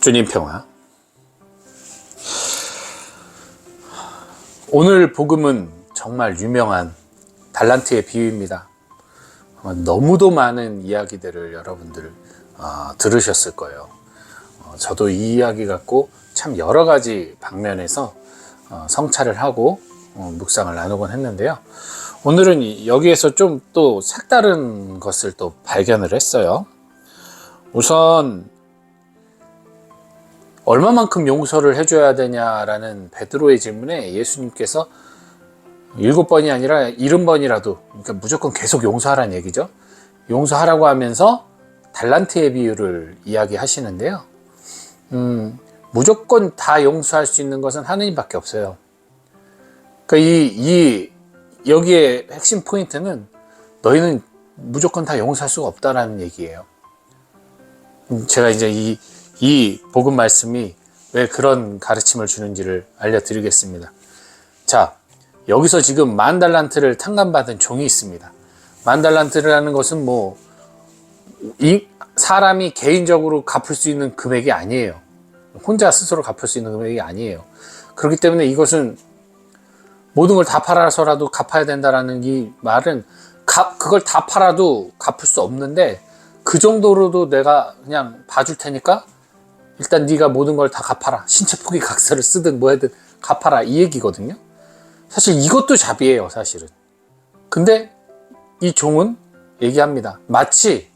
주님 평화. 오늘 복음은 정말 유명한 달란트의 비유입니다. 너무도 많은 이야기들을 여러분들 들으셨을 거예요. 저도 이 이야기 갖고 참 여러 가지 방면에서 성찰을 하고 묵상을 나누곤 했는데요. 오늘은 여기에서 좀 또 색다른 것을 또 발견을 했어요. 우선 얼마만큼 용서를 해줘야 되냐라는 베드로의 질문에 예수님께서 7번이 아니라 70번이라도, 그러니까 무조건 계속 용서하라는 얘기죠. 용서하라고 하면서 달란트의 비유를 이야기하시는데요. 무조건 다 용서할 수 있는 것은 하느님밖에 없어요. 그러니까 여기에 핵심 포인트는 너희는 무조건 다 용서할 수가 없다라는 얘기예요. 제가 이제 이 복음 말씀이 왜 그런 가르침을 주는지를 알려드리겠습니다. 자, 여기서 지금 10,000달란트를 탕감받은 종이 있습니다. 10,000달란트라는 것은 이 사람이 개인적으로 갚을 수 있는 금액이 아니에요. 혼자 스스로 갚을 수 있는 금액이 아니에요. 그렇기 때문에 이것은 모든 걸 다 팔아서라도 갚아야 된다라는 이 말은 그걸 다 팔아도 갚을 수 없는데, 그 정도로도 내가 그냥 봐줄 테니까 일단 네가 모든 걸 다 갚아라. 신체 포기 각서를 쓰든 뭐 하든 갚아라, 이 얘기거든요. 사실 이것도 잡이에요, 사실은. 근데 이 종은 얘기합니다. 마치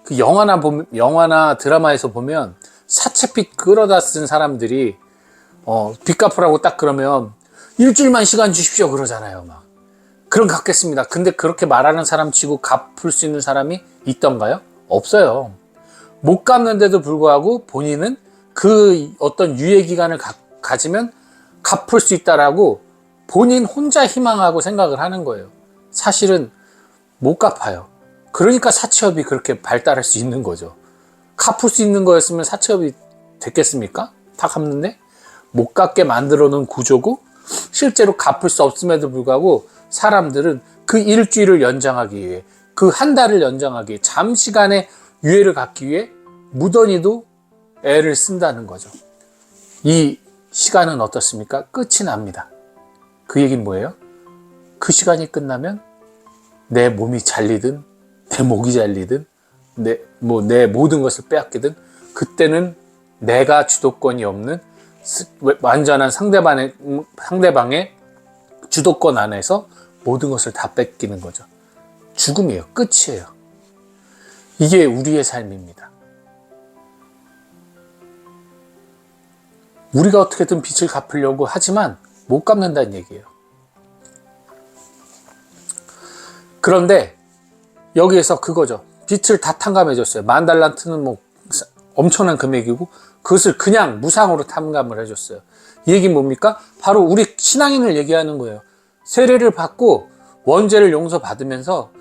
그 영화나 드라마에서 보면 사채빚 끌어다 쓴 사람들이 빚 갚으라고 딱 그러면 일주일만 시간 주십시오 그러잖아요. 막 그럼 갚겠습니다. 근데 그렇게 말하는 사람 치고 갚을 수 있는 사람이 있던가요? 없어요. 못 갚는데도 불구하고 본인은 그 어떤 유예 기간을 가지면 갚을 수 있다라고 본인 혼자 희망하고 생각을 하는 거예요. 사실은 못 갚아요. 그러니까 사채업이 그렇게 발달할 수 있는 거죠. 갚을 수 있는 거였으면 사채업이 됐겠습니까? 다 갚는데 못 갚게 만들어 놓은 구조고, 실제로 갚을 수 없음에도 불구하고 사람들은 그 일주일을 연장하기 위해, 그 한 달을 연장하기 위해, 잠시간의 유예를 갖기 위해 무던히도 애를 쓴다는 거죠. 이 시간은 어떻습니까? 끝이 납니다. 그 얘기는 뭐예요? 그 시간이 끝나면 내 몸이 잘리든 내 목이 잘리든 내 모든 것을 빼앗기든, 그때는 내가 주도권이 없는 완전한 상대방의 주도권 안에서 모든 것을 다 뺏기는 거죠. 죽음이에요. 끝이에요. 이게 우리의 삶입니다. 우리가 어떻게든 빚을 갚으려고 하지만 못 갚는다는 얘기예요. 그런데 여기에서 그거죠. 빚을 다 탕감해줬어요. 10,000달란트는 엄청난 금액이고 그것을 그냥 무상으로 탕감을 해줬어요. 이 얘기는 뭡니까? 바로 우리 신앙인을 얘기하는 거예요. 세례를 받고 원죄를 용서받으면서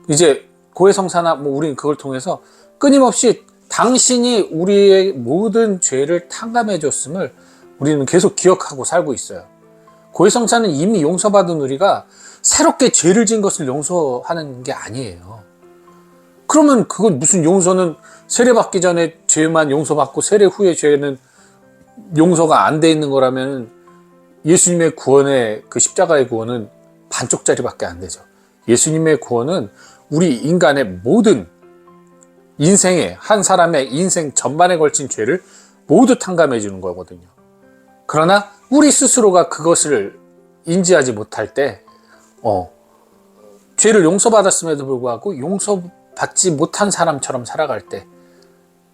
이제 고해성사나 우리는 그걸 통해서 끊임없이 당신이 우리의 모든 죄를 탕감해 줬음을 우리는 계속 기억하고 살고 있어요. 고해성사는 이미 용서받은 우리가 새롭게 죄를 지은 것을 용서하는 게 아니에요. 그러면 그건 무슨 용서는 세례받기 전에 죄만 용서받고 세례 후에 죄는 용서가 안 돼 있는 거라면 예수님의 구원의 그 십자가의 구원은 반쪽짜리밖에 안 되죠. 예수님의 구원은 우리 인간의 모든 인생에, 한 사람의 인생 전반에 걸친 죄를 모두 탕감해 주는 거거든요. 그러나 우리 스스로가 그것을 인지하지 못할 때 죄를 용서받았음에도 불구하고 용서받지 못한 사람처럼 살아갈 때,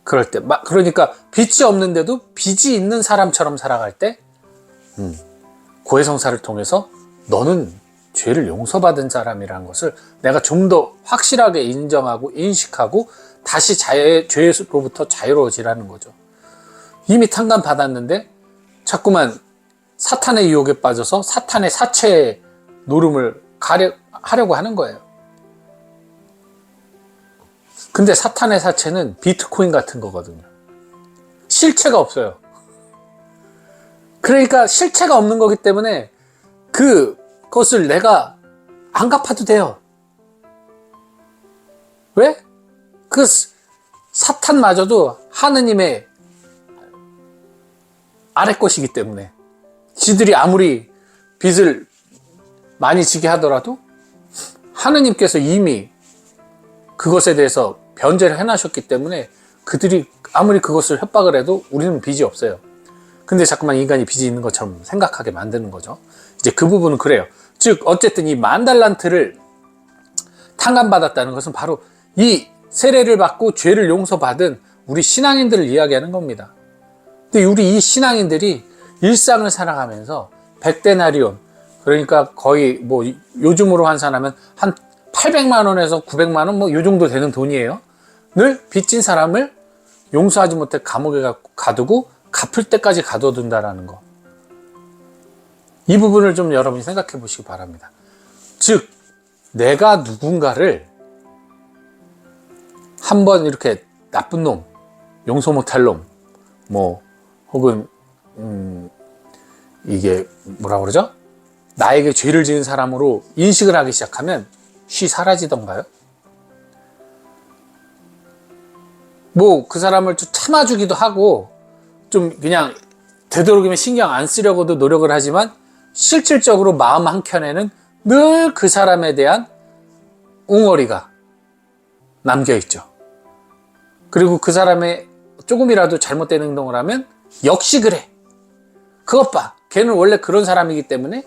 그럴 때, 그러니까 빚이 없는데도 빚이 있는 사람처럼 살아갈 때 고해성사를 통해서 너는 죄를 용서받은 사람이라는 것을 내가 좀 더 확실하게 인정하고 인식하고 다시 죄로부터 자유로워지라는 거죠. 이미 탕감 받았는데 자꾸만 사탄의 유혹에 빠져서 사탄의 사채의 노름을 하려고 하는 거예요. 근데 사탄의 사채는 비트코인 같은 거거든요. 실체가 없어요. 그러니까 실체가 없는 거기 때문에 그것을 내가 안 갚아도 돼요. 왜? 그 사탄마저도 하느님의 아래 것이기 때문에 지들이 아무리 빚을 많이 지게 하더라도 하느님께서 이미 그것에 대해서 변제를 해놔셨기 때문에 그들이 아무리 그것을 협박을 해도 우리는 빚이 없어요. 근데 자꾸만 인간이 빚이 있는 것처럼 생각하게 만드는 거죠. 이제 그 부분은 그래요. 즉 어쨌든 이 10,000달란트를 탕감받았다는 것은 바로 이 세례를 받고 죄를 용서받은 우리 신앙인들을 이야기하는 겁니다. 근데 우리 이 신앙인들이 일상을 살아가면서 100데나리온, 그러니까 거의 뭐 요즘으로 환산하면 한 800만 원에서 900만 원 뭐 요 정도 되는 돈이에요. 늘 빚진 사람을 용서하지 못해 감옥에 가두고 갚을 때까지 가둬둔다라는 거. 이 부분을 좀 여러분이 생각해 보시기 바랍니다. 즉 내가 누군가를 한번 이렇게 나쁜 놈, 용서 못할 놈, 뭐 혹은 이게 뭐라 그러죠? 나에게 죄를 지은 사람으로 인식을 하기 시작하면 쉬 사라지던가요? 뭐 그 사람을 좀 참아주기도 하고 좀 그냥 되도록이면 신경 안 쓰려고도 노력을 하지만 실질적으로 마음 한켠에는 늘 그 사람에 대한 웅어리가 남겨있죠. 그리고 그 사람의 조금이라도 잘못된 행동을 하면 역시 그래. 그것 봐. 걔는 원래 그런 사람이기 때문에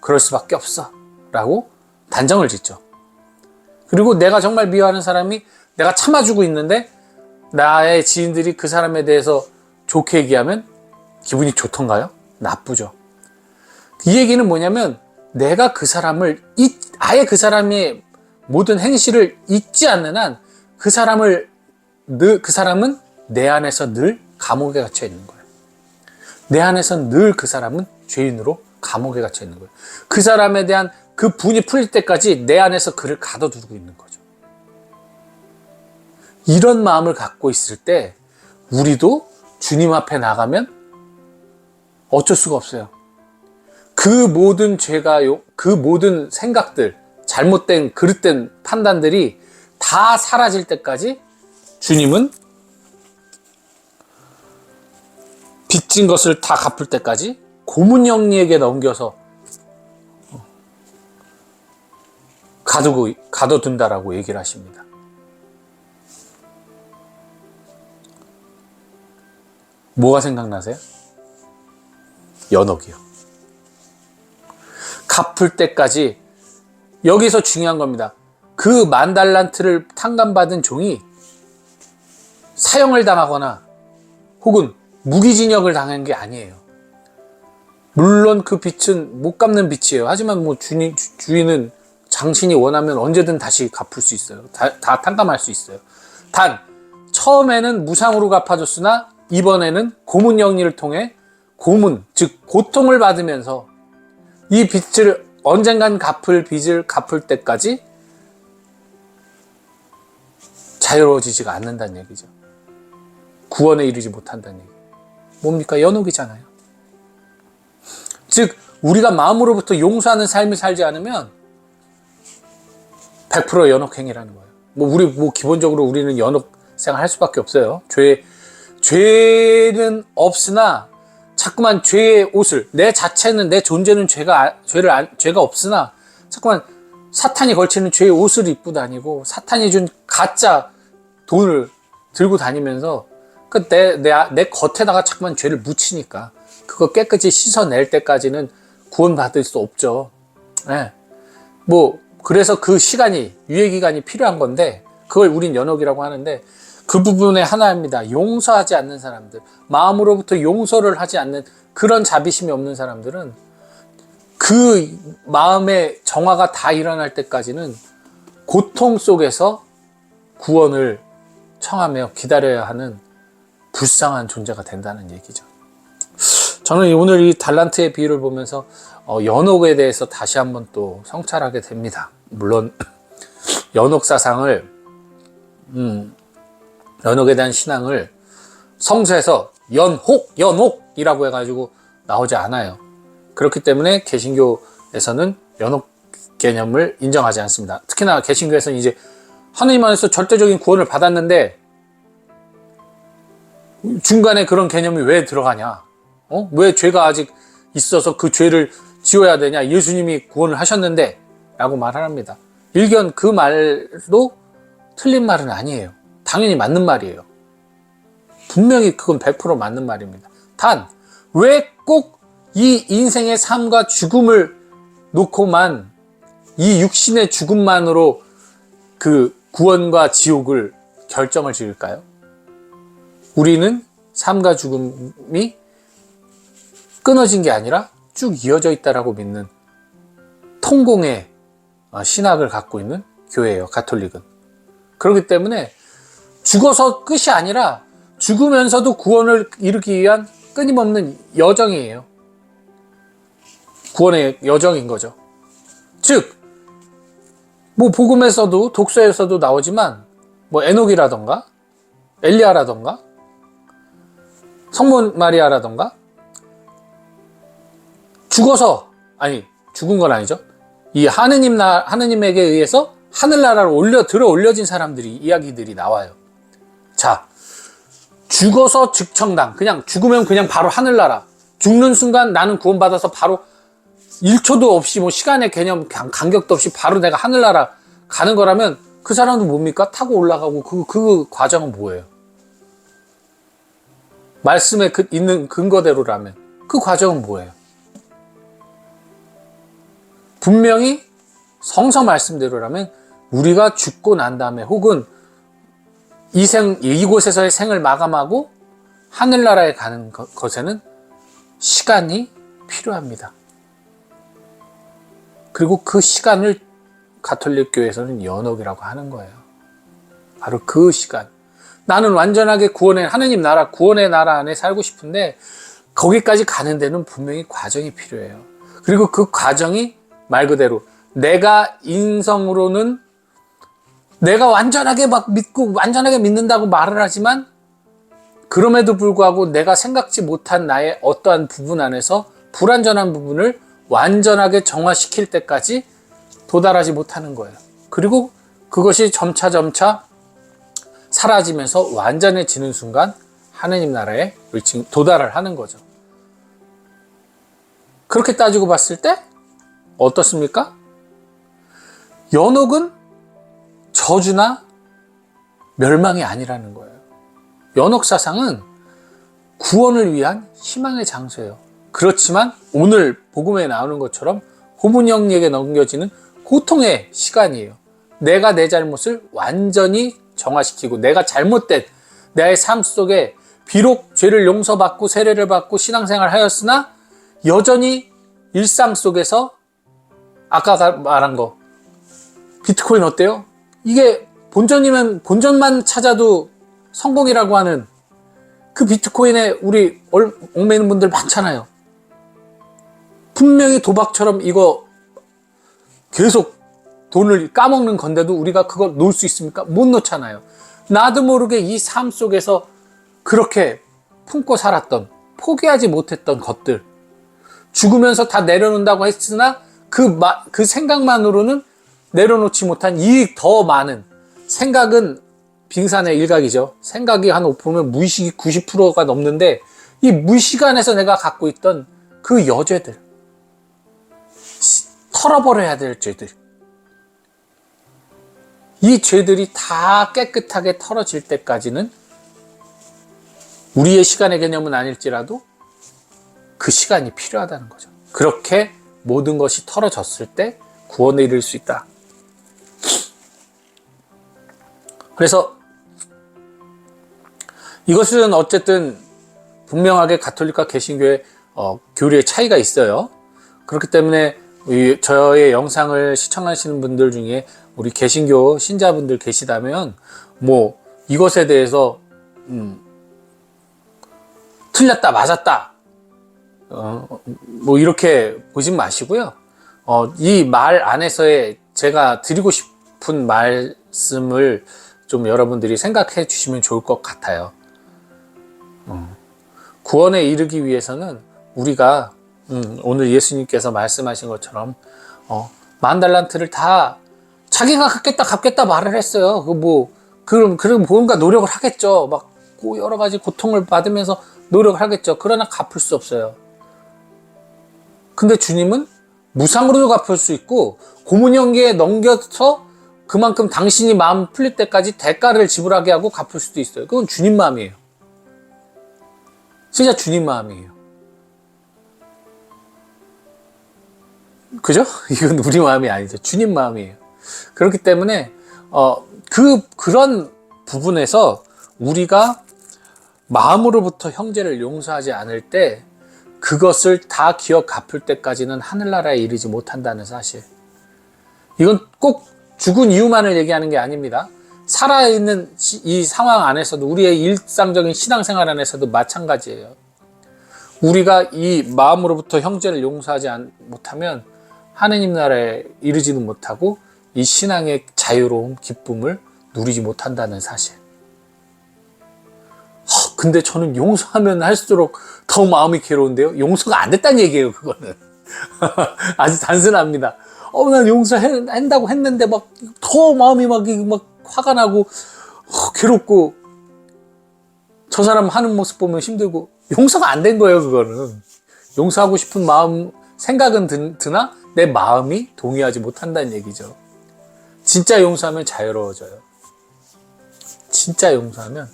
그럴 수밖에 없어. 라고 단정을 짓죠. 그리고 내가 정말 미워하는 사람이 내가 참아주고 있는데 나의 지인들이 그 사람에 대해서 좋게 얘기하면 기분이 좋던가요? 나쁘죠. 이 얘기는 뭐냐면 내가 그 사람을 아예 그 사람의 모든 행실을 잊지 않는 한 그 사람은 내 안에서 늘 감옥에 갇혀 있는 거예요. 내 안에서 늘 그 사람은 죄인으로 감옥에 갇혀 있는 거예요. 그 사람에 대한 그 분이 풀릴 때까지 내 안에서 그를 가둬두고 있는 거죠. 이런 마음을 갖고 있을 때 우리도 주님 앞에 나가면 어쩔 수가 없어요. 그 모든 죄가요, 그 모든 생각들, 잘못된 그릇된 판단들이 다 사라질 때까지 주님은 빚진 것을 다 갚을 때까지 고문영리에게 넘겨서 가둬둔다라고 얘기를 하십니다. 뭐가 생각나세요? 연옥이요. 갚을 때까지. 여기서 중요한 겁니다. 그 10,000달란트를 탕감받은 종이 사형을 당하거나 혹은 무기징역을 당한 게 아니에요. 물론 그 빚은 못 갚는 빚이에요. 하지만 뭐 주인은 당신이 원하면 언제든 다시 갚을 수 있어요. 다 탕감할 수 있어요. 단 처음에는 무상으로 갚아줬으나 이번에는 고문영리를 통해 즉 고통을 받으면서 이 빚을 언젠간 갚을 빚을 갚을 때까지 자유로워지지가 않는다는 얘기죠. 구원에 이르지 못한다는 얘기. 뭡니까? 연옥이잖아요. 즉 우리가 마음으로부터 용서하는 삶을 살지 않으면 100% 연옥행위라는 거예요. 우리 기본적으로 우리는 연옥 생활 할 수밖에 없어요. 죄는 없으나 자꾸만 죄의 옷을, 내 자체는, 내 존재는 죄가 없으나 자꾸만 사탄이 걸치는 죄의 옷을 입고 다니고 사탄이 준 가짜 돈을 들고 다니면서 내 겉에다가 자꾸만 죄를 묻히니까 그거 깨끗이 씻어낼 때까지는 구원받을 수 없죠. 네. 그래서 그 유예기간이 필요한 건데 그걸 우린 연옥이라고 하는데 그 부분의 하나입니다. 용서하지 않는 사람들, 마음으로부터 용서를 하지 않는 그런 자비심이 없는 사람들은 그 마음의 정화가 다 일어날 때까지는 고통 속에서 구원을 청하며 기다려야 하는 불쌍한 존재가 된다는 얘기죠. 저는 오늘 이 달란트의 비유를 보면서 연옥에 대해서 다시 한번 또 성찰하게 됩니다. 물론 연옥 사상을 연옥에 대한 신앙을 성서에서 연옥이라고 해가지고 나오지 않아요. 그렇기 때문에 개신교에서는 연옥 개념을 인정하지 않습니다. 특히나 개신교에서는 이제 하느님 안에서 절대적인 구원을 받았는데 중간에 그런 개념이 왜 들어가냐? 왜 죄가 아직 있어서 그 죄를 지워야 되냐? 예수님이 구원을 하셨는데 라고 말합니다. 일견 그 말도 틀린 말은 아니에요. 당연히 맞는 말이에요. 분명히 그건 100% 맞는 말입니다. 단, 왜 꼭 이 인생의 삶과 죽음을 놓고만 이 육신의 죽음만으로 그 구원과 지옥을 결정을 지을까요? 우리는 삶과 죽음이 끊어진 게 아니라 쭉 이어져 있다라고 믿는 통공의 신학을 갖고 있는 교회예요, 가톨릭은. 그렇기 때문에 죽어서 끝이 아니라 죽으면서도 구원을 이루기 위한 끊임없는 여정이에요. 구원의 여정인 거죠. 즉, 뭐 복음에서도 독서에서도 나오지만 뭐 에녹이라던가 엘리야라던가 성모 마리아라던가 죽어서, 아니 죽은 건 아니죠. 이 하느님에게 의해서 하늘나라로 들어 올려진 사람들이 이야기들이 나와요. 자, 죽어서 즉청당, 그냥 죽으면 그냥 바로 하늘나라, 죽는 순간 나는 구원받아서 바로 1초도 없이 뭐 시간의 개념 간격도 없이 바로 내가 하늘나라 가는 거라면 그 사람도 뭡니까? 타고 올라가고 그 과정은 뭐예요? 말씀에 있는 근거대로라면 그 과정은 뭐예요? 분명히 성서 말씀대로라면 우리가 죽고 난 다음에 혹은 이곳에서의 생을 마감하고 하늘나라에 가는 것에는 시간이 필요합니다. 그리고 그 시간을 가톨릭 교회에서는 연옥이라고 하는 거예요. 바로 그 시간. 나는 완전하게 하느님 나라, 구원의 나라 안에 살고 싶은데 거기까지 가는 데는 분명히 과정이 필요해요. 그리고 그 과정이 말 그대로 내가 인성으로는 내가 완전하게 막 믿고 완전하게 믿는다고 말을 하지만 그럼에도 불구하고 내가 생각지 못한 나의 어떠한 부분 안에서 불완전한 부분을 완전하게 정화시킬 때까지 도달하지 못하는 거예요. 그리고 그것이 점차 사라지면서 완전해지는 순간 하느님 나라에 도달을 하는 거죠. 그렇게 따지고 봤을 때 어떻습니까? 연옥은 저주나 멸망이 아니라는 거예요. 연옥 사상은 구원을 위한 희망의 장소예요. 그렇지만 오늘 복음에 나오는 것처럼 호문영에게 넘겨지는 고통의 시간이에요. 내가 내 잘못을 완전히 정화시키고 내가 잘못된 나의 삶 속에 비록 죄를 용서받고 세례를 받고 신앙생활을 하였으나 여전히 일상 속에서 아까 말한 거 비트코인 어때요? 이게 본전이면 본전만 찾아도 성공이라고 하는 그 비트코인에 우리 얽매이는 분들 많잖아요. 분명히 도박처럼 이거 계속 돈을 까먹는 건데도 우리가 그걸 놓을 수 있습니까? 못 놓잖아요. 나도 모르게 이 삶 속에서 그렇게 품고 살았던, 포기하지 못했던 것들, 죽으면서 다 내려놓는다고 했으나 그 생각만으로는 내려놓지 못한 이 더 많은 생각은 빙산의 일각이죠. 생각이 한 5%면 무의식이 90%가 넘는데 이 무의식 안에서 내가 갖고 있던 그 여죄들, 털어버려야 될 죄들, 이 죄들이 다 깨끗하게 털어질 때까지는 우리의 시간의 개념은 아닐지라도 그 시간이 필요하다는 거죠. 그렇게 모든 것이 털어졌을 때 구원에 이를 수 있다. 그래서 이것은 어쨌든 분명하게 가톨릭과 개신교의 교리의 차이가 있어요. 그렇기 때문에 저의 영상을 시청하시는 분들 중에 우리 개신교 신자분들 계시다면 뭐 이것에 대해서 틀렸다 맞았다 뭐 이렇게 보지 마시고요. 이 말 안에서의 제가 드리고 싶은 말씀을 좀 여러분들이 생각해 주시면 좋을 것 같아요. 구원에 이르기 위해서는 우리가 오늘 예수님께서 말씀하신 것처럼 10,000달란트를 다 자기가 갚겠다 말을 했어요. 그럼 뭔가 노력을 하겠죠. 막 여러 가지 고통을 받으면서 노력을 하겠죠. 그러나 갚을 수 없어요. 근데 주님은 무상으로도 갚을 수 있고 고문형기에 넘겨서 그만큼 당신이 마음 풀릴 때까지 대가를 지불하게 하고 갚을 수도 있어요. 그건 주님 마음이에요. 진짜 주님 마음이에요. 그죠? 이건 우리 마음이 아니죠. 주님 마음이에요. 그렇기 때문에 그런 부분에서 우리가 마음으로부터 형제를 용서하지 않을 때 그것을 다 기억 갚을 때까지는 하늘나라에 이르지 못한다는 사실. 이건 꼭 죽은 이유만을 얘기하는 게 아닙니다. 살아있는 이 상황 안에서도 우리의 일상적인 신앙생활 안에서도 마찬가지예요. 우리가 이 마음으로부터 형제를 용서하지 못하면 하느님 나라에 이르지는 못하고 이 신앙의 자유로움, 기쁨을 누리지 못한다는 사실. 근데 저는 용서하면 할수록 더 마음이 괴로운데요. 용서가 안 됐다는 얘기예요, 그거는. 아주 단순합니다. 난 용서한다고 했는데 막 더 마음이 막 화가 나고 괴롭고 저 사람 하는 모습 보면 힘들고 용서가 안 된 거예요, 그거는. 용서하고 싶은 마음, 생각은 드나 내 마음이 동의하지 못한다는 얘기죠. 진짜 용서하면 자유로워져요. 진짜 용서하면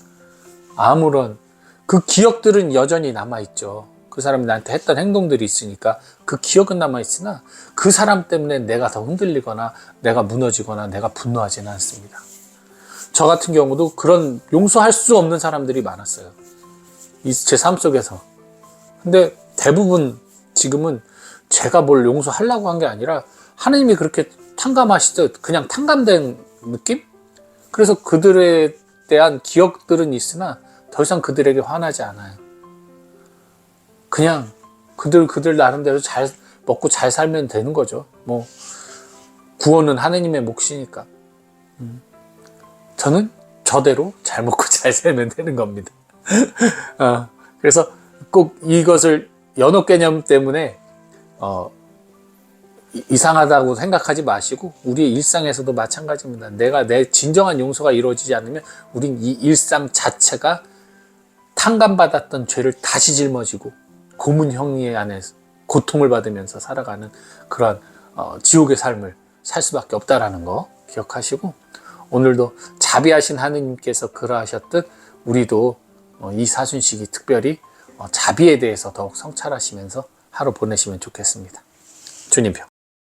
아무런 그 기억들은 여전히 남아있죠. 그 사람이 나한테 했던 행동들이 있으니까 그 기억은 남아있으나 그 사람 때문에 내가 더 흔들리거나 내가 무너지거나 내가 분노하지는 않습니다. 저 같은 경우도 그런 용서할 수 없는 사람들이 많았어요. 제 삶 속에서. 근데 대부분 지금은 제가 뭘 용서하려고 한 게 아니라 하나님이 그렇게 탕감하시듯 그냥 탕감된 느낌? 그래서 그들에 대한 기억들은 있으나 더 이상 그들에게 화나지 않아요. 그냥 그들 나름대로 잘 먹고 잘 살면 되는 거죠. 뭐 구원은 하나님의 몫이니까. 저는 저대로 잘 먹고 잘 살면 되는 겁니다. 그래서 꼭 이것을 연옥 개념 때문에 이상하다고 생각하지 마시고 우리의 일상에서도 마찬가지입니다. 내 진정한 용서가 이루어지지 않으면 우린 이 일상 자체가 탕감받았던 죄를 다시 짊어지고 고문형리 안에서 고통을 받으면서 살아가는 그러한 지옥의 삶을 살 수밖에 없다라는 거 기억하시고 오늘도 자비하신 하느님께서 그러하셨듯 우리도 이 사순식이 특별히 자비에 대해서 더욱 성찰하시면서 하루 보내시면 좋겠습니다. 주님표.